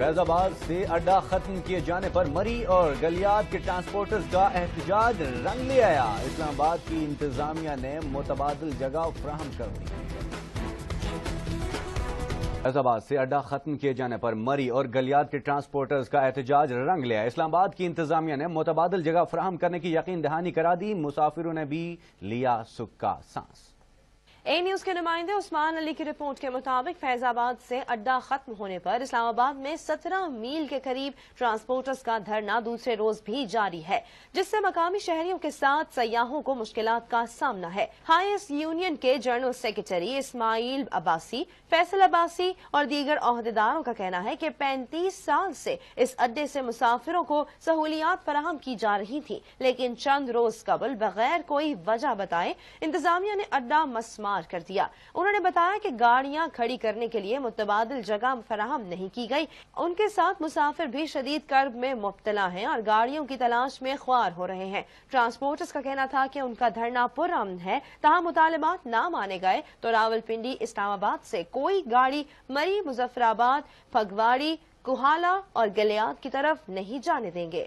فیض آباد سے اڈا ختم کیے جانے پر مری اور گلیات کے ٹرانسپورٹرز کا احتجاج رنگ لے آیا۔ اسلام آباد کی انتظامیہ نے متبادل جگہ فراہم کر دی۔ فیض آباد سے اڈا ختم کیے جانے پر مری اور گلیات کے ٹرانسپورٹرز کا احتجاج رنگ لے آیا۔ اسلام آباد کی انتظامیہ نے متبادل جگہ فراہم کرنے کی یقین دہانی کرا دی۔ مسافروں نے بھی لیا سکھ کا سانس۔ اے نیوز کے نمائندے عثمان علی کی رپورٹ کے مطابق فیض آباد سے اڈا ختم ہونے پر اسلام آباد میں 17 میل کے قریب ٹرانسپورٹرز کا دھرنا دوسرے روز بھی جاری ہے، جس سے مقامی شہریوں کے ساتھ سیاحوں کو مشکلات کا سامنا ہے۔ ہائیسٹ یونین کے جنرل سیکریٹری اسماعیل عباسی، فیصل عباسی اور دیگر عہدیداروں کا کہنا ہے کہ 35 سال سے اس اڈے سے مسافروں کو سہولیات فراہم کی جا رہی تھیں، لیکن چند روز قبل بغیر کوئی وجہ بتائے انتظامیہ نے اڈا مسمار کر دیا۔ انہوں نے بتایا کہ گاڑیاں کھڑی کرنے کے لیے متبادل جگہ فراہم نہیں کی گئی۔ ان کے ساتھ مسافر بھی شدید کرب میں مبتلا ہیں اور گاڑیوں کی تلاش میں خوار ہو رہے ہیں۔ ٹرانسپورٹرز کا کہنا تھا کہ ان کا دھرنا پرامن ہے، تاہم مطالبات نہ مانے گئے تو راولپنڈی اسلام آباد سے کوئی گاڑی مری، مظفر آباد، پھگواڑی، کوہالہ اور گلیات کی طرف نہیں جانے دیں گے۔